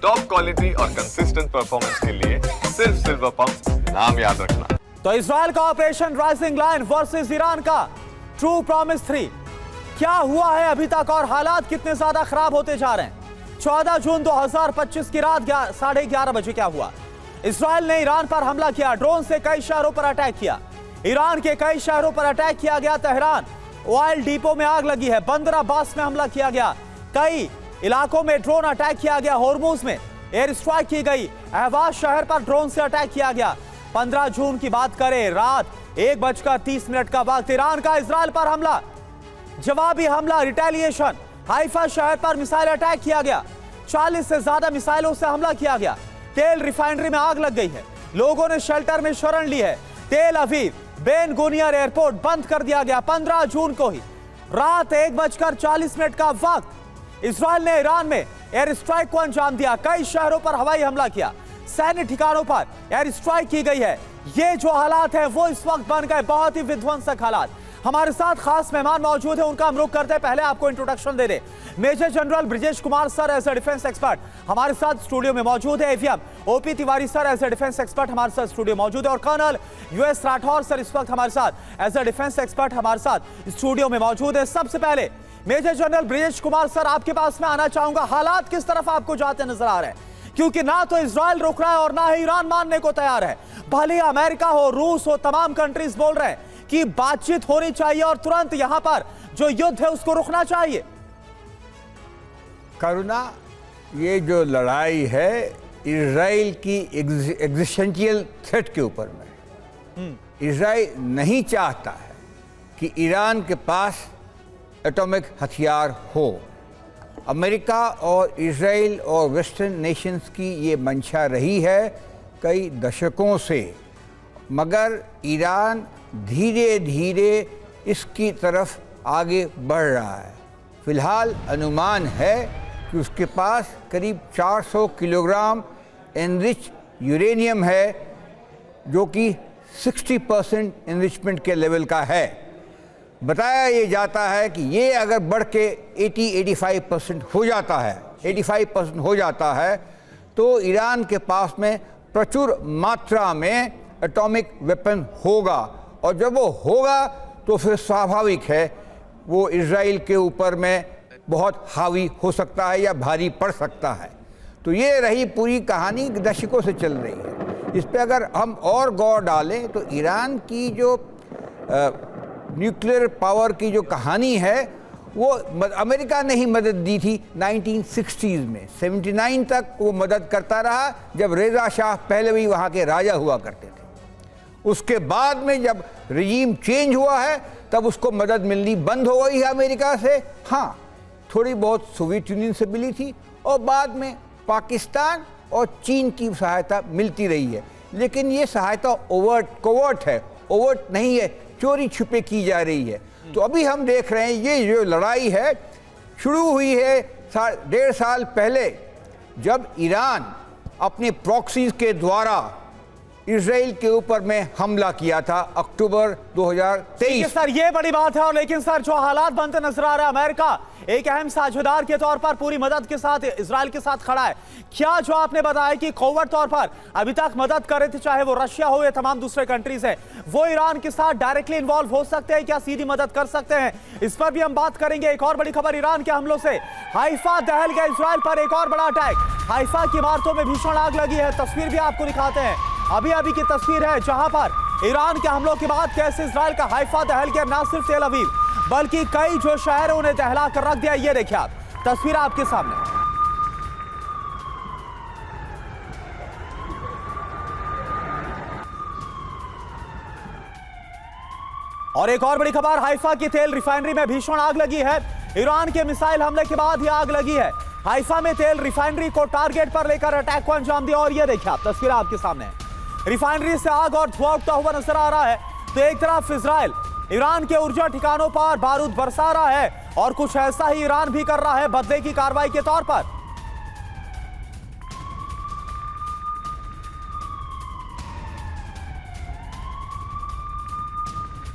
Top quality और consistent performance के लिए सिर्फ सिल्वर पंप नाम याद रखना। तो इजराइल का Operation Rising Lion versus Iran का ट्रू प्रॉमिस 3 क्या हुआ है अभी तक और हालात कितने ज्यादा खराब होते जा रहे हैं। 14 जून 2025 की रात 11:30 बजे क्या हुआ। इजराइल ने ईरान पर हमला किया, ड्रोन से कई शहरों पर अटैक किया। ईरान के कई शहरों पर अटैक किया गया। तेहरान ऑयल डिपो में आग लगी है। बंदर अब्बास में हमला किया गया। कई इलाकों में ड्रोन अटैक किया गया। होर्मुज में एयर स्ट्राइक की गई। अहवाज शहर पर ड्रोन से अटैक किया गया। 15 जून की बात करें, रात 1:30 का वक्त, ईरान का इजराइल पर हमला, जवाबी हमला, रिटेलिएशन। हाइफा शहर पर मिसाइल अटैक किया गया। 40 से ज्यादा मिसाइलों से हमला किया गया। तेल रिफाइनरी में आग लग गई है। लोगों ने शेल्टर में शरण ली है। तेल अवीव बेन गुनियर एयरपोर्ट बंद कर दिया गया। 15 जून को ही रात 1:40 का वक्त इजराइल ने ईरान में एयर स्ट्राइक को अंजाम दिया। कई शहरों पर हवाई हमला किया। सैन्य ठिकानों पर एयर स्ट्राइक की गई है। ये जो हालात है वो इस वक्त बन गए बहुत ही विध्वंसक हालात। हमारे साथ खास मेहमान मौजूद है, उनका हम रुख करते हैं। पहले आपको इंट्रोडक्शन दे दे। Major General Brijesh Kumar sir as a defence expert हमारे साथ स्टूडियो में मौजूद है। AVM OP Tiwari sir as a defence expert हमारे साथ स्टूडियो मौजूद है। और कर्नल यूएस राठौर सर इस वक्त हमारे साथ एज ए डिफेंस एक्सपर्ट हमारे साथ स्टूडियो में मौजूद है। सबसे पहले Major General Brijesh Kumar sir, आपके पास में आना चाहूंगा। हालात किस तरफ आपको जाते नजर आ रहे हैं, क्योंकि ना तो इजराइल रुक रहा है और ना ही ईरान मानने को तैयार है। भले अमेरिका हो, रूस हो, तमाम कंट्रीज बोल रहे हैं कि बातचीत होनी चाहिए और तुरंत यहां पर जो युद्ध है उसको रुकना चाहिए। करुणा, ये जो लड़ाई है इजराइल की एग्जिस्टेंशियल थ्रेट के ऊपर में, इजराइल नहीं चाहता है कि ईरान के पास एटॉमिक हथियार हो। अमेरिका और इजराइल और वेस्टर्न नेशंस की ये मंशा रही है कई दशकों से, मगर ईरान धीरे धीरे इसकी तरफ आगे बढ़ रहा है। फिलहाल अनुमान है कि उसके पास करीब 400 किलोग्राम एनरिच यूरेनियम है, जो कि 60% एनरिचमेंट के लेवल का है। बताया ये जाता है कि ये अगर बढ़ के 80-85% हो जाता है, 85% हो जाता है, तो ईरान के पास में प्रचुर मात्रा में एटॉमिक वेपन होगा। और जब वो होगा तो फिर स्वाभाविक है वो इजराइल के ऊपर में बहुत हावी हो सकता है या भारी पड़ सकता है। तो ये रही पूरी कहानी, दशकों से चल रही है। इस पे अगर हम और गौर डालें तो ईरान की जो न्यूक्लियर पावर की जो कहानी है वो अमेरिका ने ही मदद दी थी 1960s में। 79 तक वो मदद करता रहा, जब रेज़ा शाह पहले वहाँ के राजा हुआ करते थे। उसके बाद में जब रजीम चेंज हुआ है तब उसको मदद मिलनी बंद हो गई है अमेरिका से। हाँ, थोड़ी बहुत सोवियत यूनियन से मिली थी और बाद में पाकिस्तान और चीन की सहायता मिलती रही है। लेकिन ये सहायता कोवर्ट है, ओवर्ट नहीं है, चोरी छुपे की जा रही है। तो अभी हम देख रहे हैं ये जो लड़ाई है शुरू हुई है 1.5 साल पहले, जब ईरान अपने प्रॉक्सीज के द्वारा इजराइल के ऊपर में हमला किया था अक्टूबर 2023। सर ये बड़ी बात है। और लेकिन सर जो हालात बनते नजर आ रहे हैं, अमेरिका एक अहम साझेदार के तौर पर पूरी मदद के साथ इजराइल के साथ खड़ा है। क्या जो आपने बताया कि कोवर्ट तौर पर अभी तक मदद कर रहे थे, चाहे वो रशिया हो या तमाम दूसरे कंट्रीज हैं, वो ईरान के साथ डायरेक्टली इन्वॉल्व हो सकते हैं, क्या सीधी मदद कर सकते हैं? इस पर भी हम बात करेंगे। एक और बड़ी खबर ईरान के हमलों से, हाइफा दहल गया इजराइल पर एक और बड़ा अटैक। हाइफा की इमारतों में भीषण आग लगी है। तस्वीर भी आपको दिखाते हैं, अभी की तस्वीर है, जहां पर ईरान के हमलों के बाद कैसे इजराइल का हाइफा दहल गया। ना सिर्फ तेल अवीव बल्कि कई जो शहर उन्हें दहला कर रख दिया। ये देखिए आप, तस्वीर आपके सामने। और एक और बड़ी खबर, हाइफा की तेल रिफाइनरी में भीषण आग लगी है। ईरान के मिसाइल हमले के बाद ही आग लगी है। हाइफा में तेल रिफाइनरी को टारगेट पर लेकर अटैक को अंजाम दिया। और ये देखिए आप, तस्वीर आपके सामने, रिफाइनरी से आग और धुआं उठता हुआ नजर आ रहा है। तो एक तरफ इजराइल ईरान के ऊर्जा ठिकानों पर बारूद बरसा रहा है और कुछ ऐसा ही ईरान भी कर रहा है बदले की कार्रवाई के तौर पर।